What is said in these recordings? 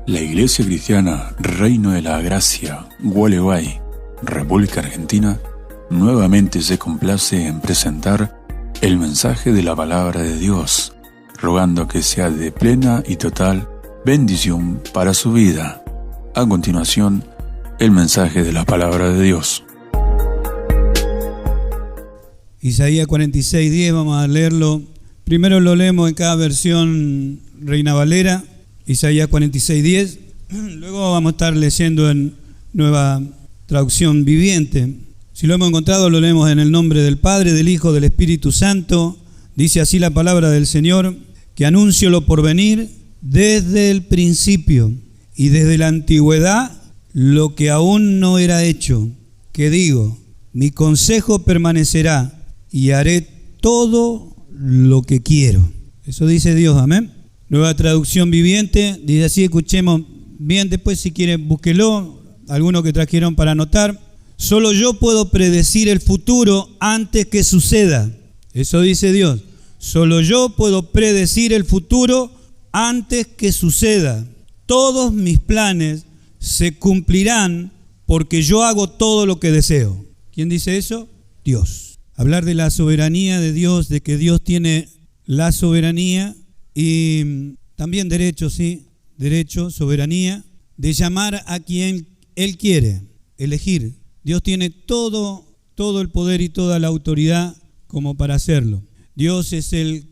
La Iglesia Cristiana Reino de la Gracia, Gualeguay, República Argentina, nuevamente se complace en presentar el mensaje de la Palabra de Dios, rogando que sea de plena y total bendición para su vida. A continuación, el mensaje de la Palabra de Dios. Isaías 46:10, vamos a leerlo. Primero lo leemos en cada versión Reina Valera, Isaías 46:10. Luego vamos a estar leyendo en Nueva Traducción Viviente. Si lo hemos encontrado, lo leemos en el nombre del Padre, del Hijo, del Espíritu Santo. Dice así la palabra del Señor, que anuncio lo por venir desde el principio y desde la antigüedad lo que aún no era hecho, que digo, mi consejo permanecerá y haré todo lo que quiero. Eso dice Dios, amén. Nueva Traducción Viviente, dice así, escuchemos bien, después si quieren búsquelo, algunos que trajeron para anotar. Solo yo puedo predecir el futuro antes que suceda. Eso dice Dios. Solo yo puedo predecir el futuro antes que suceda. Todos mis planes se cumplirán porque yo hago todo lo que deseo. ¿Quién dice eso? Dios. Hablar de la soberanía de Dios, de que Dios tiene la soberanía y también derecho, sí, derecho, soberanía, de llamar a quien Él quiere, elegir. Dios tiene todo el poder y toda la autoridad como para hacerlo. Dios es el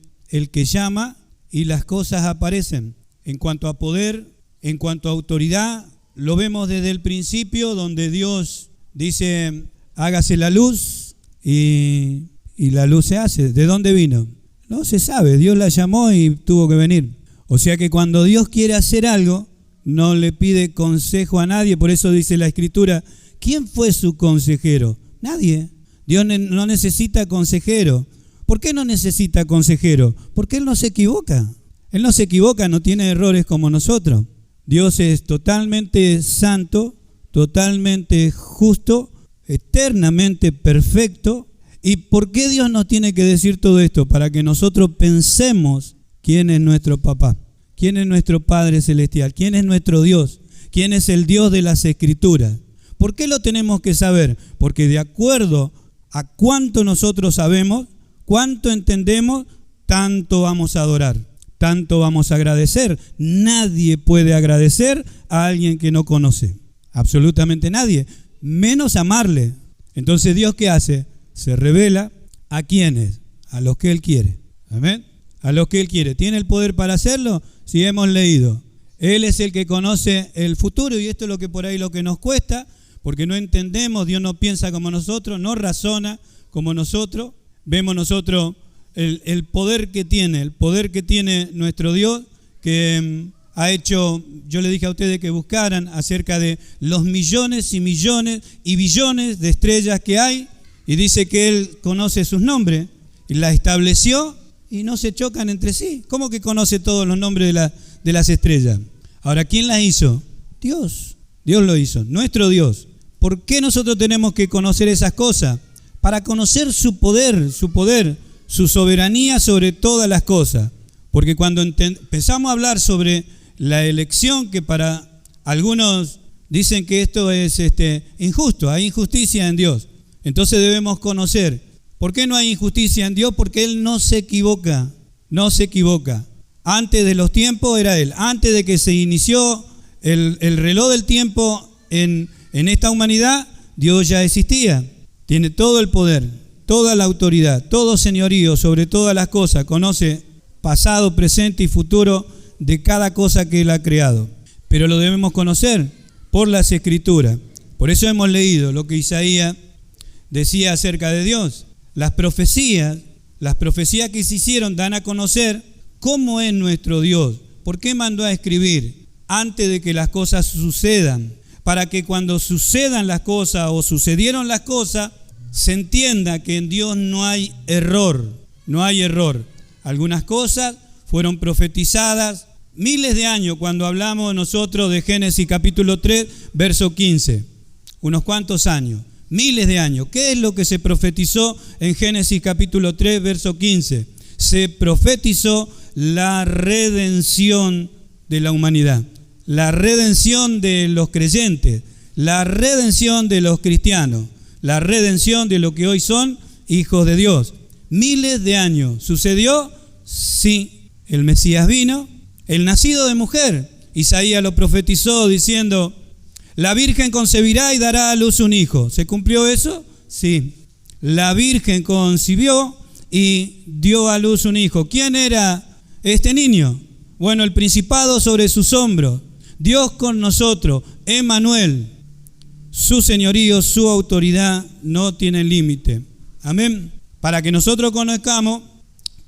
que llama y las cosas aparecen. En cuanto a poder, en cuanto a autoridad, lo vemos desde el principio donde Dios dice, hágase la luz y la luz se hace. ¿De dónde vino? No se sabe, Dios la llamó y tuvo que venir. O sea que cuando Dios quiere hacer algo, no le pide consejo a nadie. Por eso dice la Escritura, ¿quién fue su consejero? Nadie. Dios no necesita consejero. ¿Por qué no necesita consejero? Porque Él no se equivoca. Él no se equivoca, no tiene errores como nosotros. Dios es totalmente santo, totalmente justo, eternamente perfecto. ¿Y por qué Dios nos tiene que decir todo esto? Para que nosotros pensemos quién es nuestro papá, quién es nuestro Padre Celestial, quién es nuestro Dios, quién es el Dios de las Escrituras. ¿Por qué lo tenemos que saber? Porque de acuerdo a cuánto nosotros sabemos, cuánto entendemos, tanto vamos a adorar, tanto vamos a agradecer. Nadie puede agradecer a alguien que no conoce, absolutamente nadie, menos amarle. Entonces, ¿Dios qué hace? Se revela a quiénes, a los que Él quiere. Amén. A los que Él quiere. ¿Tiene el poder para hacerlo? Sí, hemos leído. Él es el que conoce el futuro y esto es lo que por ahí lo que nos cuesta, porque no entendemos, Dios no piensa como nosotros, no razona como nosotros. Vemos nosotros el poder que tiene nuestro Dios, que ha hecho, yo le dije a ustedes que buscaran acerca de los millones y millones y billones de estrellas que hay, y dice que Él conoce sus nombres, y las estableció y no se chocan entre sí. ¿Cómo que conoce todos los nombres de las estrellas? Ahora, ¿quién las hizo? Dios. Dios lo hizo, nuestro Dios. ¿Por qué nosotros tenemos que conocer esas cosas? Para conocer su poder, su soberanía sobre todas las cosas. Porque cuando empezamos a hablar sobre la elección, que para algunos dicen que esto es injusto, hay injusticia en Dios. Entonces debemos conocer. ¿Por qué no hay injusticia en Dios? Porque Él no se equivoca, no se equivoca. Antes de los tiempos era Él. Antes de que se inició el reloj del tiempo en esta humanidad, Dios ya existía. Tiene todo el poder, toda la autoridad, todo señorío sobre todas las cosas. Conoce pasado, presente y futuro de cada cosa que Él ha creado. Pero lo debemos conocer por las Escrituras. Por eso hemos leído lo que Isaías decía acerca de Dios. Las profecías que se hicieron dan a conocer cómo es nuestro Dios. ¿Por qué mandó a escribir? Antes de que las cosas sucedan. Para que cuando sucedan las cosas o sucedieron las cosas, se entienda que en Dios no hay error. No hay error. Algunas cosas fueron profetizadas miles de años cuando hablamos nosotros de Génesis capítulo 3, verso 15. Unos cuantos años. Miles de años. ¿Qué es lo que se profetizó en Génesis capítulo 3, verso 15? Se profetizó la redención de la humanidad. la redención de los creyentes, la redención de los cristianos, la redención de lo que hoy son hijos de Dios. Miles de años. ¿Sucedió? Sí. El Mesías vino, el nacido de mujer. Isaías lo profetizó diciendo, la Virgen concebirá y dará a luz un hijo. ¿Se cumplió eso? Sí. La Virgen concibió y dio a luz un hijo. ¿Quién era este niño? Bueno, el principado sobre sus hombros. Dios con nosotros, Emmanuel. Su señorío, su autoridad no tienen límite. Amén. Para que nosotros conozcamos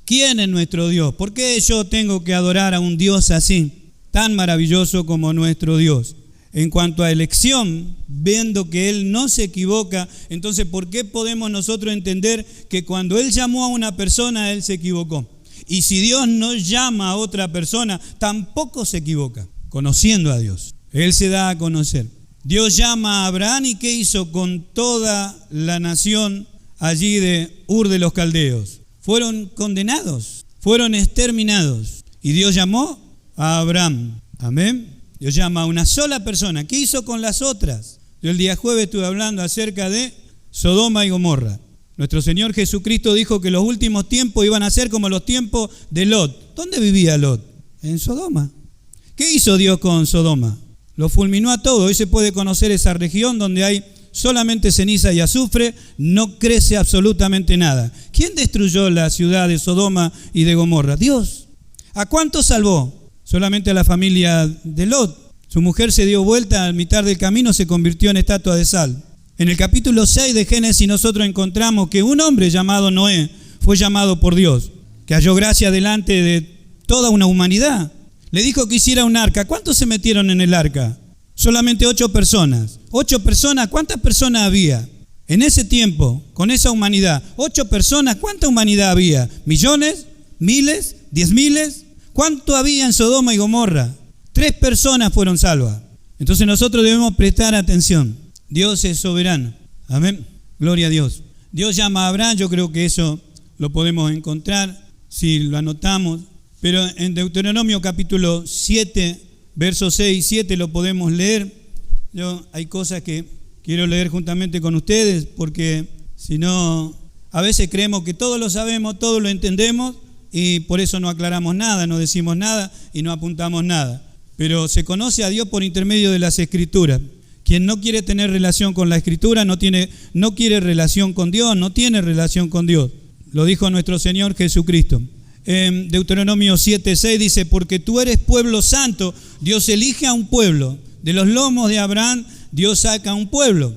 quién es nuestro Dios. ¿Por qué yo tengo que adorar a un Dios así, tan maravilloso como nuestro Dios? En cuanto a elección, viendo que Él no se equivoca, entonces ¿por qué podemos nosotros entender que cuando Él llamó a una persona, Él se equivocó? Y si Dios no llama a otra persona, tampoco se equivoca, conociendo a Dios. Él se da a conocer. Dios llama a Abraham y ¿qué hizo con toda la nación allí de Ur de los Caldeos? Fueron condenados, fueron exterminados. Y Dios llamó a Abraham. Amén. Dios llama a una sola persona. ¿Qué hizo con las otras? Yo el día jueves estuve hablando acerca de Sodoma y Gomorra. Nuestro Señor Jesucristo dijo que los últimos tiempos iban a ser como los tiempos de Lot. ¿Dónde vivía Lot? En Sodoma. ¿Qué hizo Dios con Sodoma? Lo fulminó a todo. Hoy se puede conocer esa región donde hay solamente ceniza y azufre, no crece absolutamente nada. ¿Quién destruyó la ciudad de Sodoma y de Gomorra? Dios. ¿A cuántos salvó? Solamente a la familia de Lot. Su mujer se dio vuelta a mitad del camino, se convirtió en estatua de sal. En el capítulo 6 de Génesis nosotros encontramos que un hombre llamado Noé fue llamado por Dios, que halló gracia delante de toda una humanidad. Le dijo que hiciera un arca. ¿Cuántos se metieron en el arca? Solamente 8 personas. 8 personas, ¿cuántas personas había? En ese tiempo, con esa humanidad, 8 personas, ¿cuánta humanidad había? ¿Millones? ¿Miles? ¿10,000? ¿Cuánto había en Sodoma y Gomorra? 3 personas fueron salvas. Entonces nosotros debemos prestar atención. Dios es soberano. Amén. Gloria a Dios. Dios llama a Abraham, yo creo que eso lo podemos encontrar si lo anotamos. Pero en Deuteronomio capítulo 7, versos 6 y 7 lo podemos leer. Hay cosas que quiero leer juntamente con ustedes porque si no, a veces creemos que todo lo sabemos, todo lo entendemos y por eso no aclaramos nada, no decimos nada y no apuntamos nada. Pero se conoce a Dios por intermedio de las Escrituras. Quien no quiere tener relación con la Escritura no quiere relación con Dios, no tiene relación con Dios. Lo dijo nuestro Señor Jesucristo. En Deuteronomio 7:6 dice, porque tú eres pueblo santo, Dios elige a un pueblo. De los lomos de Abraham, Dios saca un pueblo.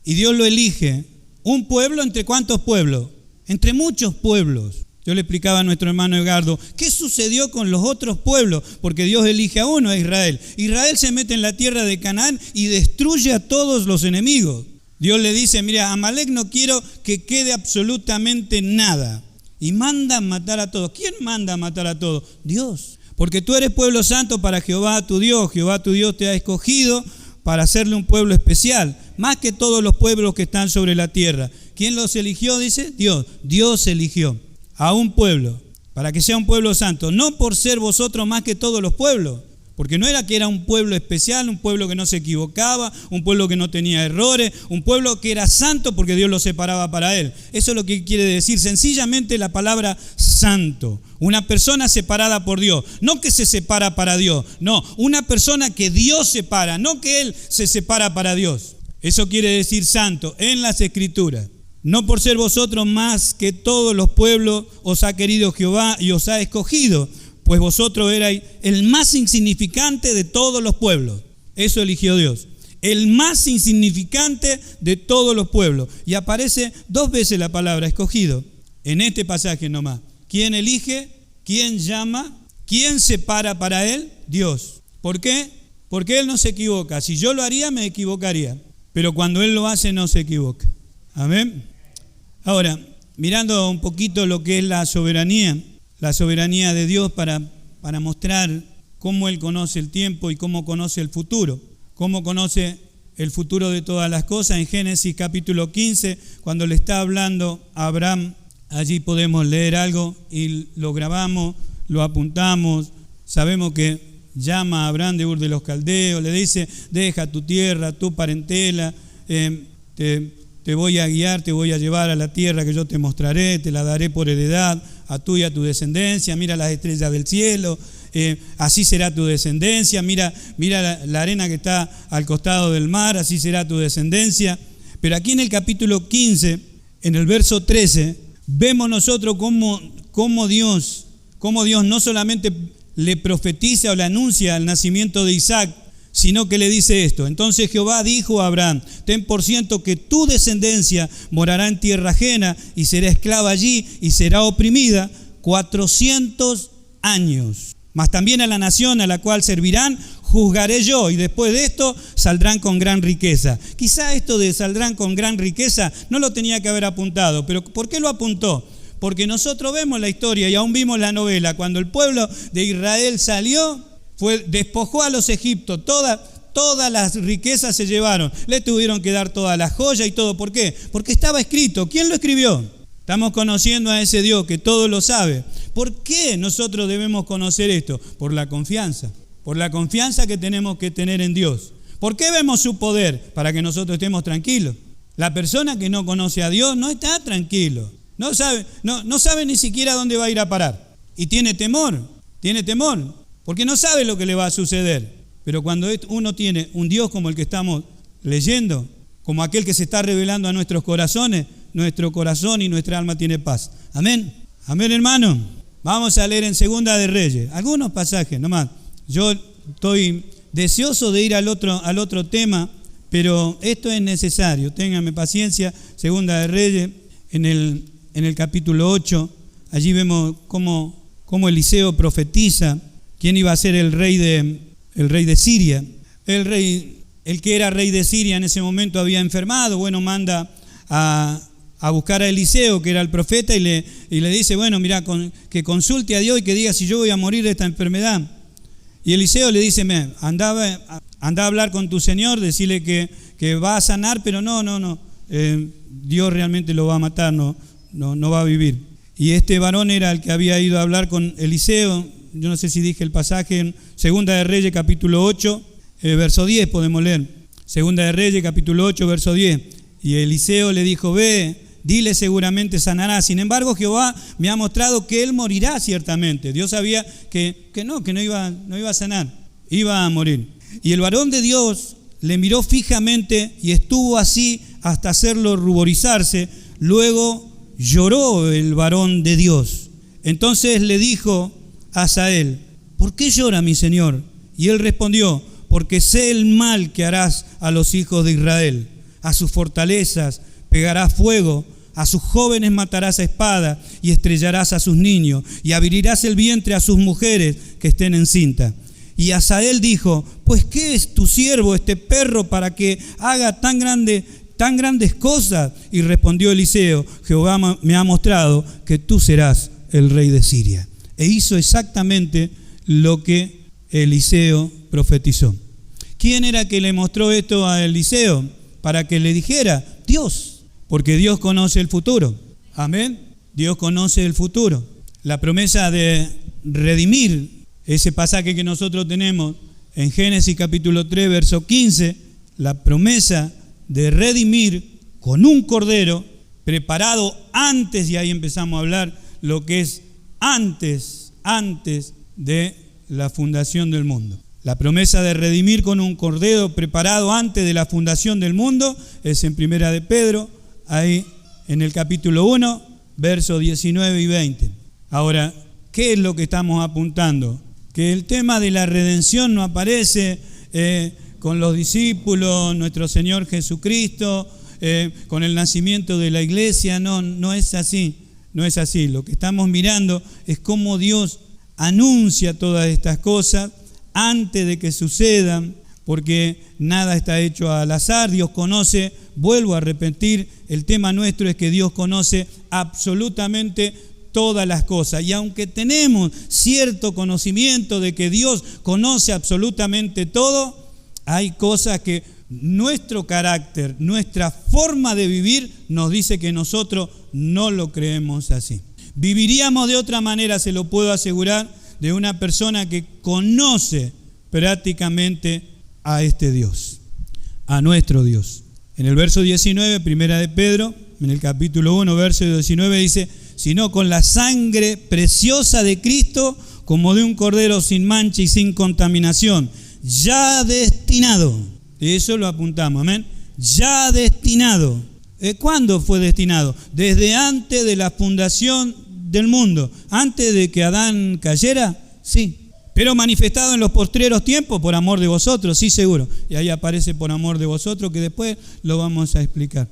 Y Dios lo elige. ¿Un pueblo entre cuántos pueblos? Entre muchos pueblos. Yo le explicaba a nuestro hermano Edgardo, ¿qué sucedió con los otros pueblos? Porque Dios elige a uno, a Israel. Israel se mete en la tierra de Canaán y destruye a todos los enemigos. Dios le dice, mira, a Amalek no quiero que quede absolutamente nada. Y manda matar a todos. ¿Quién manda matar a todos? Dios. Porque tú eres pueblo santo para Jehová tu Dios. Jehová tu Dios te ha escogido para hacerle un pueblo especial, más que todos los pueblos que están sobre la tierra. ¿Quién los eligió? Dice Dios. Dios eligió a un pueblo para que sea un pueblo santo, no por ser vosotros más que todos los pueblos, porque no era que era un pueblo especial, un pueblo que no se equivocaba, un pueblo que no tenía errores, un pueblo que era santo porque Dios lo separaba para él. Eso es lo que quiere decir sencillamente la palabra santo. Una persona separada por Dios, no que se separa para Dios, no, una persona que Dios separa, no que Él se separa para Dios. Eso quiere decir santo en las Escrituras. No por ser vosotros más que todos los pueblos os ha querido Jehová y os ha escogido, pues vosotros erais el más insignificante de todos los pueblos. Eso eligió Dios. El más insignificante de todos los pueblos. Y aparece 2 veces la palabra escogido. En este pasaje nomás. ¿Quién elige? ¿Quién llama? ¿Quién separa para Él? Dios. ¿Por qué? Porque Él no se equivoca. Si yo lo haría, me equivocaría. Pero cuando Él lo hace, no se equivoca. Amén. Ahora, mirando un poquito lo que es la soberanía de Dios para mostrar cómo Él conoce el tiempo y cómo conoce el futuro, cómo conoce el futuro de todas las cosas. En Génesis capítulo 15, cuando le está hablando a Abraham, allí podemos leer algo y lo grabamos, lo apuntamos. Sabemos que llama a Abraham de Ur de los Caldeos, le dice, deja tu tierra, tu parentela, te voy a guiar, te voy a llevar a la tierra que yo te mostraré, te la daré por heredad a tú y a tu descendencia, mira las estrellas del cielo, así será tu descendencia, mira la arena que está al costado del mar, así será tu descendencia. Pero aquí en el capítulo 15, en el verso 13, vemos nosotros cómo Dios no solamente le profetiza o le anuncia el nacimiento de Isaac, sino que le dice esto. Entonces Jehová dijo a Abraham, ten por cierto que tu descendencia morará en tierra ajena y será esclava allí y será oprimida 400 años. Mas también a la nación a la cual servirán juzgaré yo, y después de esto saldrán con gran riqueza. Quizá esto de saldrán con gran riqueza no lo tenía que haber apuntado, pero ¿por qué lo apuntó? Porque nosotros vemos la historia y aún vimos la novela, cuando el pueblo de Israel salió, despojó a los egipcios, todas las riquezas se llevaron, le tuvieron que dar todas las joyas y todo. ¿Por qué? Porque estaba escrito. ¿Quién lo escribió? Estamos conociendo a ese Dios que todo lo sabe. ¿Por qué nosotros debemos conocer esto? Por la confianza que tenemos que tener en Dios. ¿Por qué vemos su poder? Para que nosotros estemos tranquilos. La persona que no conoce a Dios no está tranquilo, no sabe ni siquiera dónde va a ir a parar y tiene temor, porque no sabe lo que le va a suceder. Pero cuando uno tiene un Dios como el que estamos leyendo, como aquel que se está revelando a nuestros corazones, nuestro corazón y nuestra alma tiene paz. Amén. Amén, hermano. Vamos a leer en Segunda de Reyes, algunos pasajes nomás. Yo estoy deseoso de ir al otro tema, pero esto es necesario. Ténganme paciencia. Segunda de Reyes, en el capítulo 8, allí vemos cómo Eliseo profetiza quién iba a ser el rey de Siria. El que era rey de Siria en ese momento había enfermado. Bueno, manda a buscar a Eliseo, que era el profeta, y le dice, bueno, mira, que consulte a Dios y que diga si yo voy a morir de esta enfermedad. Y Eliseo le dice, anda a hablar con tu Señor, decirle que va a sanar, pero no, Dios realmente lo va a matar, no va a vivir. Y este varón era el que había ido a hablar con Eliseo. Yo no sé si dije el pasaje en Segunda de Reyes, capítulo 8, verso 10, podemos leer. Segunda de Reyes, capítulo 8, verso 10. Y Eliseo le dijo, ve, dile seguramente sanará. Sin embargo, Jehová me ha mostrado que él morirá ciertamente. Dios sabía que no iba a sanar, iba a morir. Y el varón de Dios le miró fijamente y estuvo así hasta hacerlo ruborizarse. Luego lloró el varón de Dios. Entonces le dijo a Asael, ¿por qué llora mi señor? Y él respondió, porque sé el mal que harás a los hijos de Israel. A sus fortalezas pegarás fuego, a sus jóvenes matarás a espada y estrellarás a sus niños y abrirás el vientre a sus mujeres que estén encinta. Y Asael dijo, pues ¿qué es tu siervo este perro para que haga tan grandes cosas? Y respondió Eliseo, Jehová me ha mostrado que tú serás el rey de Siria. E hizo exactamente lo que Eliseo profetizó. ¿Quién era que le mostró esto a Eliseo? Para que le dijera, Dios, porque Dios conoce el futuro. Amén. Dios conoce el futuro. La promesa de redimir, ese pasaje que nosotros tenemos en Génesis capítulo 3, verso 15, la promesa de redimir con un cordero preparado antes, y ahí empezamos a hablar lo que es antes de la fundación del mundo. La promesa de redimir con un cordero preparado antes de la fundación del mundo es en Primera de Pedro, ahí en el capítulo 1, versos 19 y 20. Ahora, ¿qué es lo que estamos apuntando? Que el tema de la redención no aparece con los discípulos, nuestro Señor Jesucristo, con el nacimiento de la iglesia. No es así, no es así. Lo que estamos mirando es cómo Dios anuncia todas estas cosas antes de que sucedan, porque nada está hecho al azar. Dios conoce, vuelvo a repetir, el tema nuestro es que Dios conoce absolutamente todas las cosas. Y aunque tenemos cierto conocimiento de que Dios conoce absolutamente todo, hay cosas que nuestro carácter, nuestra forma de vivir nos dice que nosotros no lo creemos así. Viviríamos de otra manera, se lo puedo asegurar, de una persona que conoce prácticamente a este Dios, a nuestro Dios. En el verso 19, primera de Pedro, en el capítulo 1, verso 19 dice, sino con la sangre preciosa de Cristo, como de un cordero sin mancha y sin contaminación, ya destinado. Eso lo apuntamos, amén. Ya destinado. ¿Cuándo fue destinado? Desde antes de la fundación del mundo. Antes de que Adán cayera, sí. Pero manifestado en los postreros tiempos por amor de vosotros, sí, seguro. Y ahí aparece por amor de vosotros, que después lo vamos a explicar.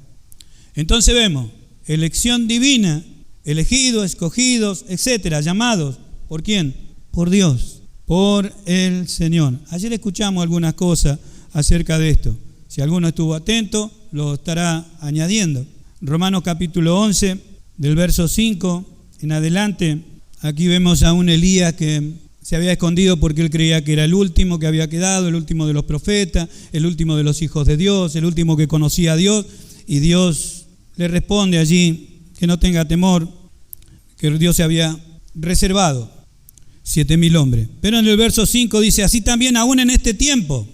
Entonces vemos, elección divina, elegidos, escogidos, etcétera, llamados. ¿Por quién? Por Dios, por el Señor. Ayer escuchamos algunas cosas acerca de esto. Si alguno estuvo atento, lo estará añadiendo. Romanos capítulo 11, del verso 5 en adelante, aquí vemos a un Elías que se había escondido porque él creía que era el último que había quedado, el último de los profetas, el último de los hijos de Dios, el último que conocía a Dios, y Dios le responde allí que no tenga temor, que Dios se había reservado 7,000 hombres. Pero en el verso 5 dice, así también aún en este tiempo,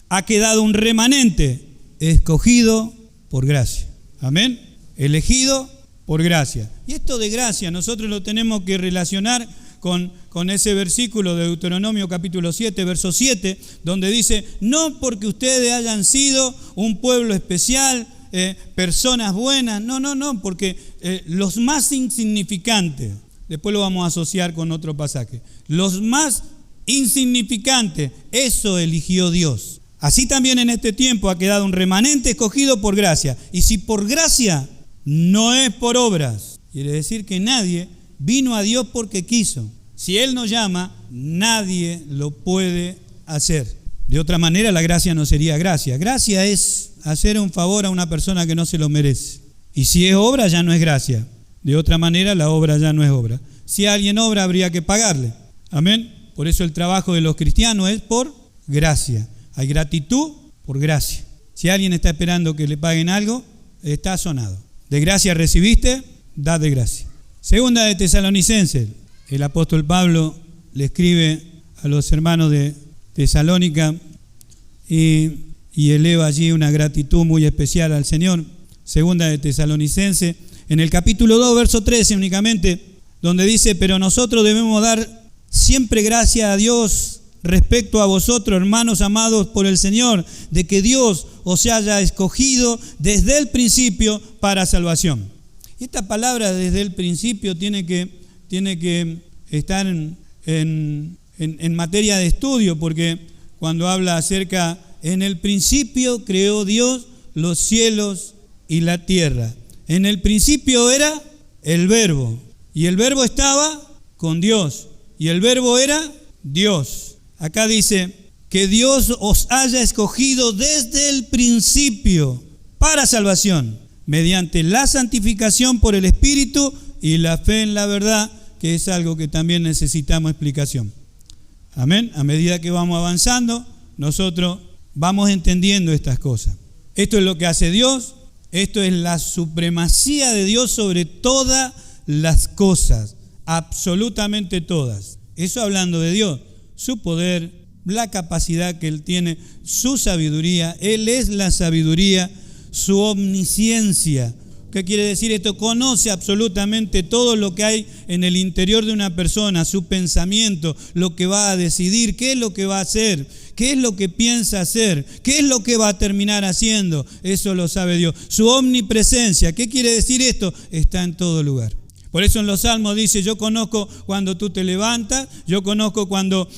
ha quedado un remanente escogido por gracia. Amén. Elegido por gracia. Y esto de gracia nosotros lo tenemos que relacionar con ese versículo de Deuteronomio capítulo 7, verso 7, donde dice, no porque ustedes hayan sido un pueblo especial, personas buenas, no, porque los más insignificantes, después lo vamos a asociar con otro pasaje, los más insignificantes, eso eligió Dios. Así también en este tiempo ha quedado un remanente escogido por gracia. Y si por gracia, no es por obras. Quiere decir que nadie vino a Dios porque quiso. Si Él nos llama, nadie lo puede hacer. De otra manera, la gracia no sería gracia. Gracia es hacer un favor a una persona que no se lo merece. Y si es obra, ya no es gracia. De otra manera, la obra ya no es obra. Si alguien obra, habría que pagarle. Amén. Por eso el trabajo de los cristianos es por gracia. Hay gratitud por gracia. Si alguien está esperando que le paguen algo, está sonado. De gracia recibiste, da de gracia. Segunda de Tesalonicenses, el apóstol Pablo le escribe a los hermanos de Tesalónica y eleva allí una gratitud muy especial al Señor. Segunda de Tesalonicenses, en el capítulo 2, verso 13 únicamente, donde dice, pero nosotros debemos dar siempre gracias a Dios respecto a vosotros, hermanos amados por el Señor, de que Dios os haya escogido desde el principio para salvación. Y esta palabra desde el principio tiene que estar en materia de estudio, porque cuando habla acerca, en el principio creó Dios los cielos y la tierra. En el principio era el Verbo, y el Verbo estaba con Dios, y el Verbo era Dios. Acá dice que Dios os haya escogido desde el principio para salvación, mediante la santificación por el Espíritu y la fe en la verdad, que es algo que también necesitamos explicación. Amén. A medida que vamos avanzando, nosotros vamos entendiendo estas cosas. Esto es lo que hace Dios, esto es la supremacía de Dios sobre todas las cosas, absolutamente todas. Eso hablando de Dios. Su poder, la capacidad que Él tiene, su sabiduría, Él es la sabiduría, su omnisciencia. ¿Qué quiere decir esto? Conoce absolutamente todo lo que hay en el interior de una persona, su pensamiento, lo que va a decidir, qué es lo que va a hacer, qué es lo que piensa hacer, qué es lo que va a terminar haciendo. Eso lo sabe Dios. Su omnipresencia, ¿qué quiere decir esto? Está en todo lugar. Por eso en los Salmos dice, yo conozco cuando tú te levantas, yo conozco cuando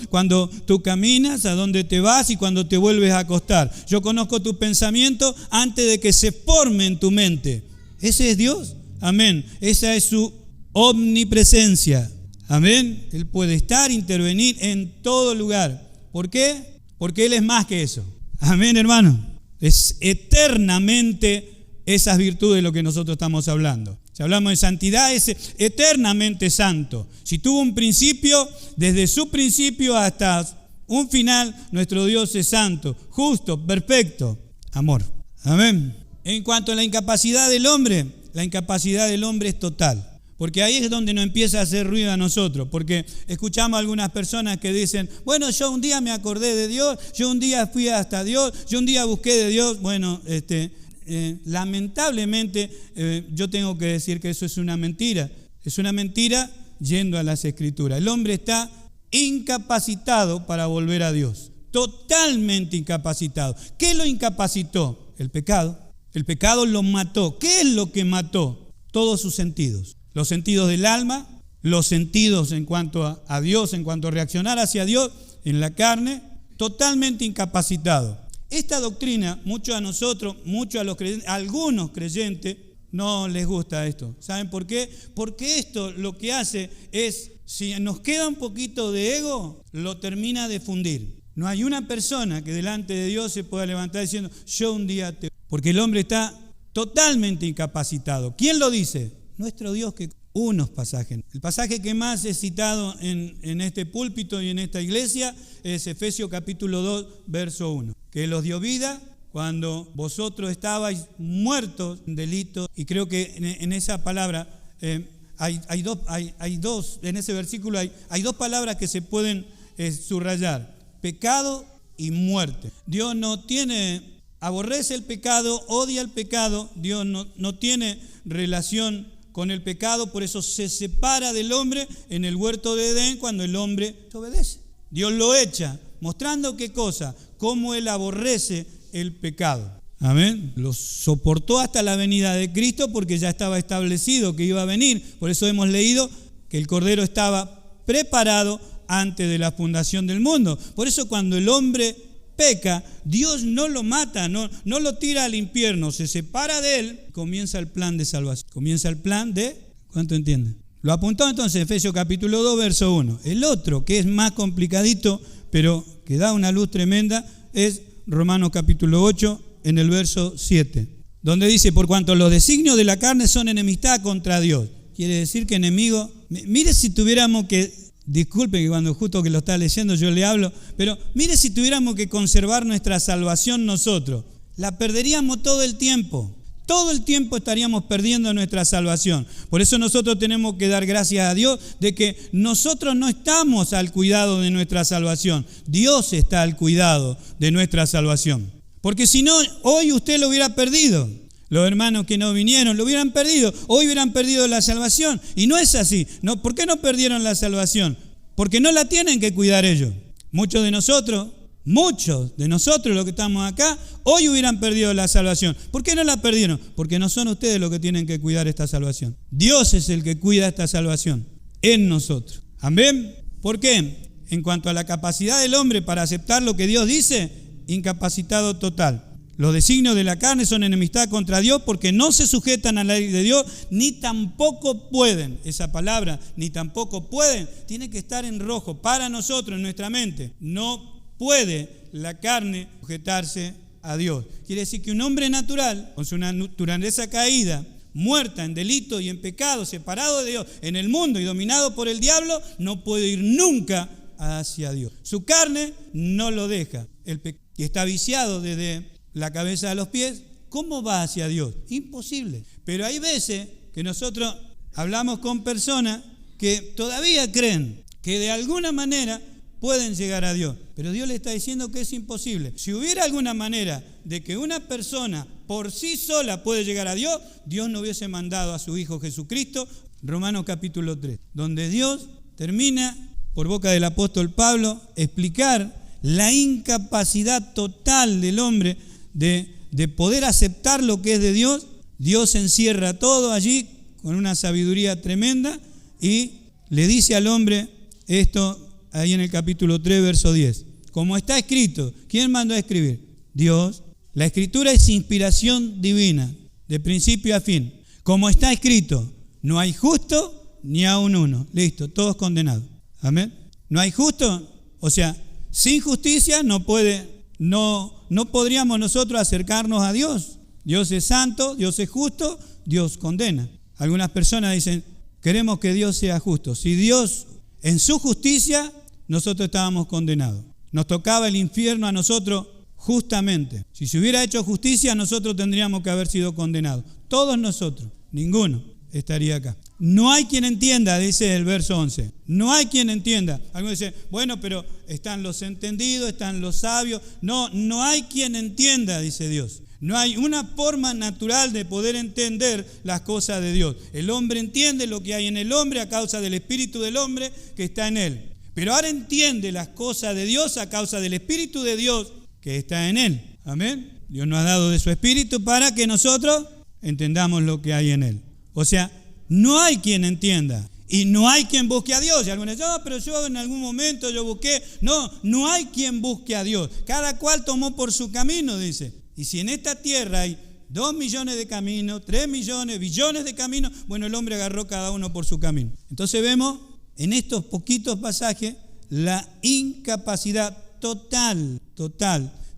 tú caminas, a dónde te vas y cuando te vuelves a acostar. Yo conozco tu pensamiento antes de que se forme en tu mente. Ese es Dios. Amén. Esa es su omnipresencia. Amén. Él puede estar, intervenir en todo lugar. ¿Por qué? Porque Él es más que eso. Amén, hermano. Es eternamente esas virtudes de lo que nosotros estamos hablando. Si hablamos de santidad, es eternamente santo. Si tuvo un principio, desde su principio hasta un final, nuestro Dios es santo, justo, perfecto, amor. Amén. En cuanto a la incapacidad del hombre es total. Porque ahí es donde nos empieza a hacer ruido a nosotros, porque escuchamos a algunas personas que dicen, bueno, yo un día me acordé de Dios, yo un día fui hasta Dios, yo un día busqué de Dios. Bueno, lamentablemente yo tengo que decir que eso es una mentira. Es una mentira yendo a las Escrituras. El hombre está incapacitado para volver a Dios, totalmente incapacitado. ¿Qué lo incapacitó? El pecado. El pecado lo mató. ¿Qué es lo que mató? Todos sus sentidos. Los sentidos del alma, los sentidos en cuanto a Dios, en cuanto a reaccionar hacia Dios, en la carne, totalmente incapacitado. Esta doctrina, muchos a nosotros, muchos a los creyentes, algunos creyentes, no les gusta esto. ¿Saben por qué? Porque esto lo que hace es, si nos queda un poquito de ego, lo termina de fundir. No hay una persona que delante de Dios se pueda levantar diciendo, yo un día te... Porque el hombre está totalmente incapacitado. ¿Quién lo dice? Nuestro Dios, que unos pasajes. El pasaje que más he citado en este púlpito y en esta iglesia es Efesios capítulo 2, verso 1. Que los dio vida cuando vosotros estabais muertos en delitos. Y creo que en esa palabra hay dos, en ese versículo hay dos palabras que se pueden subrayar. Pecado y muerte. Dios no aborrece el pecado, odia el pecado. Dios no tiene relación con el pecado, por eso se separa del hombre en el huerto de Edén cuando el hombre obedece. Dios lo echa, mostrando qué cosa, cómo Él aborrece el pecado. Amén. Lo soportó hasta la venida de Cristo porque ya estaba establecido que iba a venir. Por eso hemos leído que el Cordero estaba preparado antes de la fundación del mundo. Por eso cuando el hombre peca, Dios no lo mata, no lo tira al infierno, se separa de él, comienza el plan de salvación. Comienza el plan de, ¿cuánto entienden? Lo apuntó entonces Efesios capítulo 2, verso 1. El otro, que es más complicadito, pero que da una luz tremenda, es Romanos capítulo 8, en el verso 7, donde dice, por cuanto los designios de la carne son enemistad contra Dios. Quiere decir que enemigo, mire si tuviéramos que, disculpe que cuando justo que lo está leyendo yo le hablo, pero mire si tuviéramos que conservar nuestra salvación nosotros, la perderíamos todo el tiempo. Todo el tiempo estaríamos perdiendo nuestra salvación. Por eso nosotros tenemos que dar gracias a Dios de que nosotros no estamos al cuidado de nuestra salvación. Dios está al cuidado de nuestra salvación. Porque si no, hoy usted lo hubiera perdido. Los hermanos que no vinieron lo hubieran perdido. Hoy hubieran perdido la salvación. Y no es así. No, ¿por qué no perdieron la salvación? Porque no la tienen que cuidar ellos. Muchos de nosotros los que estamos acá, hoy hubieran perdido la salvación. ¿Por qué no la perdieron? Porque no son ustedes los que tienen que cuidar esta salvación. Dios es el que cuida esta salvación en nosotros. ¿Amén? ¿Por qué? En cuanto a la capacidad del hombre para aceptar lo que Dios dice, incapacitado total. Los designios de la carne son enemistad contra Dios porque no se sujetan a la ley de Dios, ni tampoco pueden. Esa palabra, ni tampoco pueden, tiene que estar en rojo para nosotros, en nuestra mente. No puede la carne sujetarse a Dios. Quiere decir que un hombre natural, con su naturaleza caída, muerta en delito y en pecado, separado de Dios, en el mundo y dominado por el diablo, no puede ir nunca hacia Dios. Su carne no lo deja. Y está viciado desde la cabeza a los pies. ¿Cómo va hacia Dios? Imposible. Pero hay veces que nosotros hablamos con personas que todavía creen que de alguna manera pueden llegar a Dios, pero Dios le está diciendo que es imposible. Si hubiera alguna manera de que una persona por sí sola puede llegar a Dios, Dios no hubiese mandado a su Hijo Jesucristo, Romanos capítulo 3, donde Dios termina, por boca del apóstol Pablo, explicar la incapacidad total del hombre de poder aceptar lo que es de Dios. Dios encierra todo allí con una sabiduría tremenda y le dice al hombre esto ahí en el capítulo 3, verso 10. Como está escrito, ¿quién mandó a escribir? Dios. La escritura es inspiración divina, de principio a fin. Como está escrito, no hay justo ni aun uno. Listo, todos condenados. Amén. No hay justo, o sea, sin justicia no podríamos nosotros acercarnos a Dios. Dios es santo, Dios es justo, Dios condena. Algunas personas dicen, queremos que Dios sea justo. Si Dios en su justicia, nosotros estábamos condenados. Nos tocaba el infierno a nosotros justamente. Si se hubiera hecho justicia, nosotros tendríamos que haber sido condenados. Todos nosotros, ninguno. estaría acá. No hay quien entienda, dice el verso 11. No hay quien entienda. Algunos dicen, bueno, pero están los entendidos, están los sabios. No hay quien entienda, dice Dios. No hay una forma natural de poder entender las cosas de Dios. El hombre entiende lo que hay en el hombre a causa del espíritu del hombre que está en él. Pero ahora entiende las cosas de Dios a causa del espíritu de Dios que está en él. Amén. Dios nos ha dado de su espíritu para que nosotros entendamos lo que hay en él. O sea, no hay quien entienda y no hay quien busque a Dios. Y algunos dicen, pero yo en algún momento yo busqué. No hay quien busque a Dios. Cada cual tomó por su camino, dice. Y si en esta tierra hay 2 millones de caminos, 3 millones, billones de caminos, bueno, el hombre agarró cada uno por su camino. Entonces vemos en estos poquitos pasajes la incapacidad total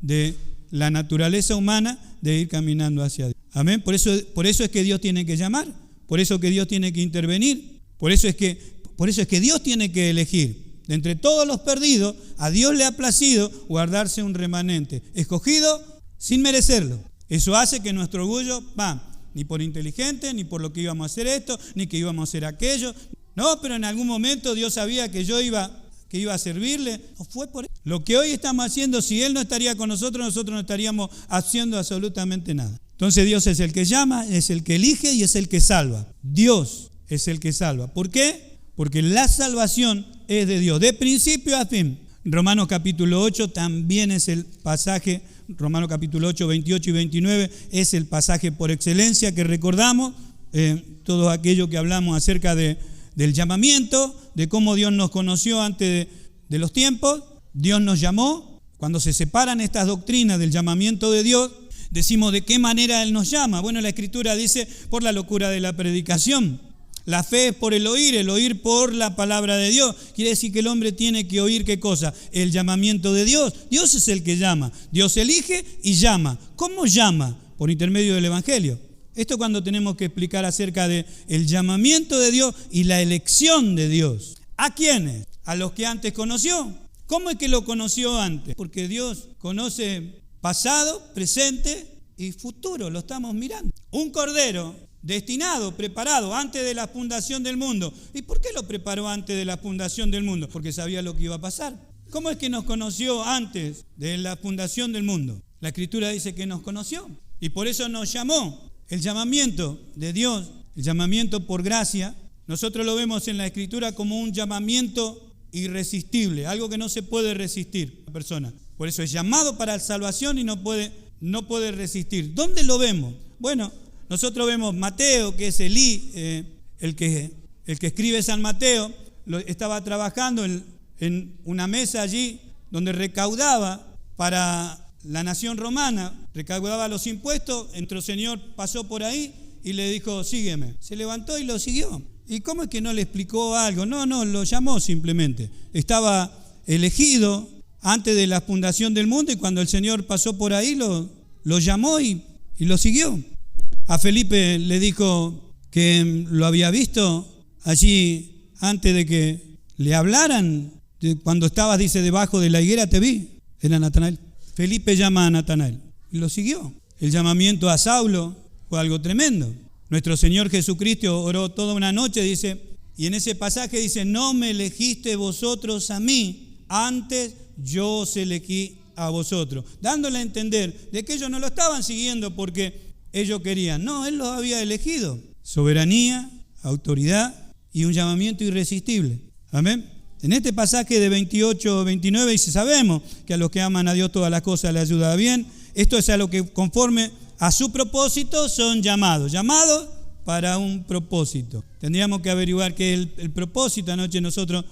de la naturaleza humana de ir caminando hacia Dios. Amén. Por eso es que Dios tiene que llamar, por eso que Dios tiene que intervenir, por eso es que Dios tiene que elegir. De entre todos los perdidos, a Dios le ha placido guardarse un remanente, escogido sin merecerlo. Eso hace que nuestro orgullo, ni por inteligente, ni por lo que íbamos a hacer esto, ni que íbamos a hacer aquello. No, pero en algún momento Dios sabía que yo iba a servirle. No fue por eso. Lo que hoy estamos haciendo, si Él no estaría con nosotros no estaríamos haciendo absolutamente nada. Entonces Dios es el que llama, es el que elige y es el que salva. Dios es el que salva. ¿Por qué? Porque la salvación es de Dios, de principio a fin. Romanos capítulo 8 también es el pasaje, Romanos capítulo 8, 28 y 29 es el pasaje por excelencia que recordamos, todo aquello que hablamos acerca del llamamiento, de cómo Dios nos conoció antes de los tiempos. Dios nos llamó. Cuando se separan estas doctrinas del llamamiento de Dios, decimos de qué manera Él nos llama. Bueno, la Escritura dice por la locura de la predicación. La fe es por el oír por la palabra de Dios. Quiere decir que el hombre tiene que oír ¿qué cosa? El llamamiento de Dios. Dios es el que llama. Dios elige y llama. ¿Cómo llama? Por intermedio del Evangelio. Esto cuando tenemos que explicar acerca del llamamiento de Dios y la elección de Dios. ¿A quiénes? A los que antes conoció. ¿Cómo es que lo conoció antes? Porque Dios conoce pasado, presente y futuro. Lo estamos mirando. Un cordero destinado, preparado antes de la fundación del mundo. ¿Y por qué lo preparó antes de la fundación del mundo? Porque sabía lo que iba a pasar. ¿Cómo es que nos conoció antes de la fundación del mundo? La Escritura dice que nos conoció y por eso nos llamó. El llamamiento de Dios, el llamamiento por gracia, nosotros lo vemos en la Escritura como un llamamiento irresistible, algo que no se puede resistir la persona. Por eso es llamado para la salvación y no puede resistir. ¿Dónde lo vemos? Bueno, nosotros vemos Mateo, que es Elí, el que escribe San Mateo, estaba trabajando en una mesa allí donde recaudaba para la nación romana, recaudaba los impuestos. Nuestro Señor pasó por ahí y le dijo, sígueme. Se levantó y lo siguió. ¿Y cómo es que no le explicó algo? No, lo llamó simplemente. Estaba elegido antes de la fundación del mundo y cuando el Señor pasó por ahí lo llamó y lo siguió. A Felipe le dijo que lo había visto allí antes de que le hablaran. Cuando estabas, dice, debajo de la higuera te vi. Era Natanael. Felipe llama a Natanael y lo siguió. El llamamiento a Saulo fue algo tremendo. Nuestro Señor Jesucristo oró toda una noche, dice, y en ese pasaje dice, no me elegiste vosotros a mí, antes yo os elegí a vosotros. Dándole a entender de que ellos no lo estaban siguiendo porque ellos querían. No, Él los había elegido. Soberanía, autoridad y un llamamiento irresistible. Amén. En este pasaje de 28-29 dice, sabemos que a los que aman a Dios todas las cosas les ayuda bien. Esto es a lo que conforme a su propósito son llamados. Llamados para un propósito. Tendríamos que averiguar qué es el propósito. Anoche nosotros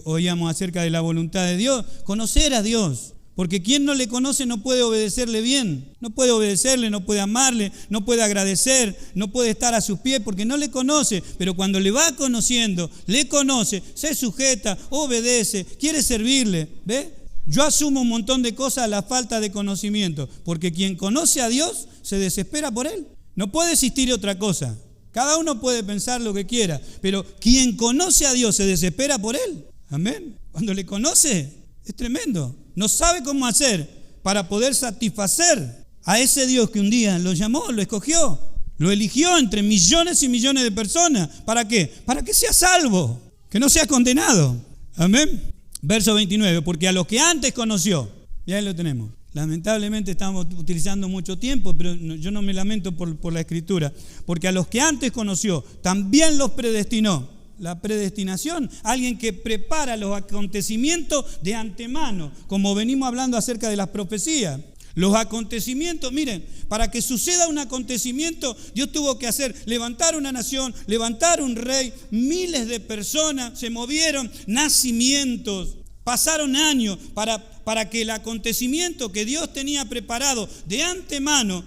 oíamos acerca de la voluntad de Dios. Conocer a Dios. Porque quien no le conoce no puede obedecerle bien, no puede obedecerle, no puede amarle, no puede agradecer, no puede estar a sus pies porque no le conoce. Pero cuando le va conociendo, le conoce, se sujeta, obedece, quiere servirle. ¿Ve? Yo asumo un montón de cosas a la falta de conocimiento, porque quien conoce a Dios se desespera por Él. No puede existir otra cosa. Cada uno puede pensar lo que quiera, pero quien conoce a Dios se desespera por Él. Amén. Cuando le conoce, es tremendo. No sabe cómo hacer para poder satisfacer a ese Dios que un día lo llamó, lo escogió, Lo eligió entre millones y millones de personas. ¿Para qué? Para que sea salvo, que no sea condenado. Amén. Verso 29, porque a los que antes conoció, y ahí lo tenemos. Lamentablemente estamos utilizando mucho tiempo, pero yo no me lamento por la escritura. Porque a los que antes conoció, también los predestinó. La predestinación, alguien que prepara los acontecimientos de antemano, como venimos hablando acerca de las profecías. Los acontecimientos, miren, para que suceda un acontecimiento, Dios tuvo que levantar una nación, levantar un rey, miles de personas se movieron, nacimientos, pasaron años para que el acontecimiento que Dios tenía preparado de antemano,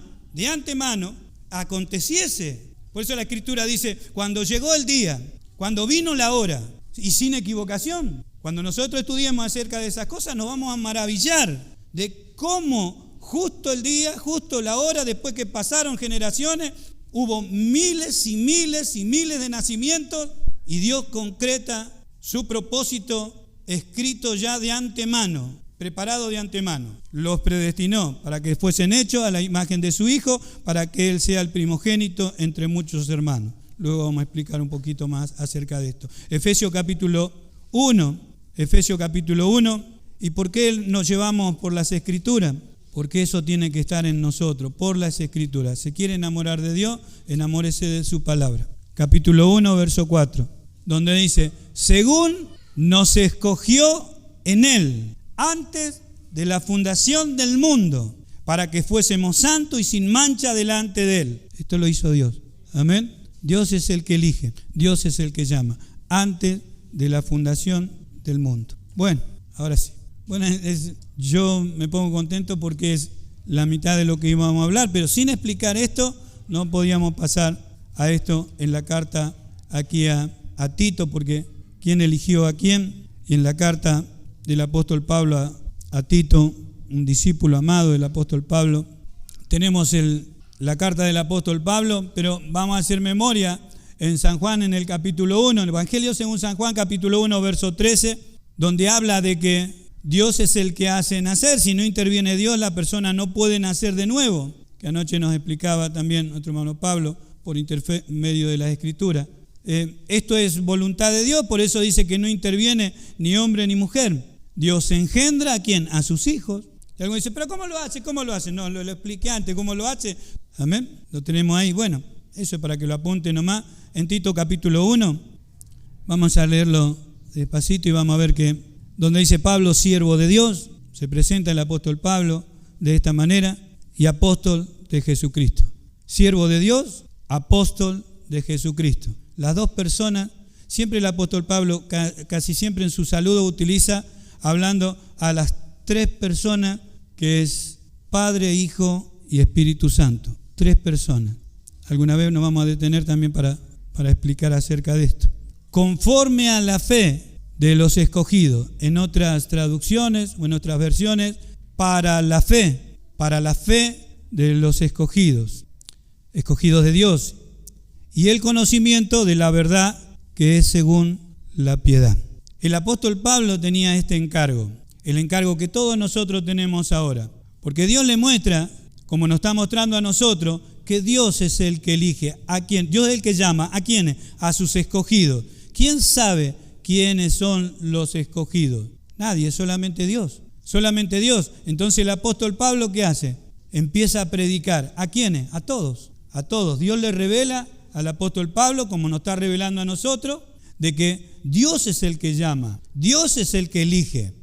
aconteciese. Por eso la Escritura dice, cuando llegó el día, cuando vino la hora, y sin equivocación, cuando nosotros estudiemos acerca de esas cosas, nos vamos a maravillar de cómo justo el día, justo la hora, después que pasaron generaciones, hubo miles y miles y miles de nacimientos y Dios concreta su propósito escrito ya de antemano, preparado de antemano. Los predestinó para que fuesen hechos a la imagen de su Hijo, para que Él sea el primogénito entre muchos hermanos. Luego vamos a explicar un poquito más acerca de esto. Efesios capítulo 1. ¿Y por qué nos llevamos por las Escrituras? Porque eso tiene que estar en nosotros, por las Escrituras. ¿Se quiere enamorar de Dios? Enamórese de su palabra. Capítulo 1, verso 4, donde dice, según nos escogió en Él, antes de la fundación del mundo, para que fuésemos santos y sin mancha delante de Él. Esto lo hizo Dios. Amén. Dios es el que elige, Dios es el que llama, antes de la fundación del mundo. Bueno, ahora sí. Bueno, yo me pongo contento porque es la mitad de lo que íbamos a hablar, pero sin explicar esto, no podíamos pasar a esto en la carta aquí a Tito, porque ¿quién eligió a quién? Y en la carta del apóstol Pablo a Tito, un discípulo amado del apóstol Pablo, tenemos la carta del apóstol Pablo, pero vamos a hacer memoria en San Juan en el capítulo 1, el Evangelio según San Juan capítulo 1, verso 13, donde habla de que Dios es el que hace nacer. Si no interviene Dios, la persona no puede nacer de nuevo, que anoche nos explicaba también nuestro hermano Pablo por intermedio de las Escrituras. Esto es voluntad de Dios, por eso dice que no interviene ni hombre ni mujer. Dios engendra ¿a quién? A sus hijos. Y alguien dice, ¿pero cómo lo hace? ¿Cómo lo hace? No, lo expliqué antes, ¿cómo lo hace? Amén, lo tenemos ahí. Bueno, eso es para que lo apunte nomás. En Tito capítulo 1, vamos a leerlo despacito y vamos a ver que donde dice Pablo, siervo de Dios, se presenta el apóstol Pablo de esta manera, y apóstol de Jesucristo. Siervo de Dios, apóstol de Jesucristo. Las dos personas, siempre el apóstol Pablo, casi siempre en su saludo utiliza, hablando a las tres personas, que es Padre, Hijo y Espíritu Santo. Tres personas. Alguna vez nos vamos a detener también para explicar acerca de esto. Conforme a la fe de los escogidos, en otras traducciones o en otras versiones, para la fe de los escogidos de Dios, y el conocimiento de la verdad que es según la piedad. El apóstol Pablo tenía este encargo, el encargo que todos nosotros tenemos ahora, porque Dios le muestra, como nos está mostrando a nosotros, que Dios es el que elige. ¿A quién? Dios es el que llama. ¿A quiénes? A sus escogidos. ¿Quién sabe quiénes son los escogidos? Nadie, solamente Dios. Solamente Dios. Entonces el apóstol Pablo, ¿qué hace? Empieza a predicar. ¿A quiénes? A todos. A todos. Dios le revela al apóstol Pablo, como nos está revelando a nosotros, de que Dios es el que llama. Dios es el que elige.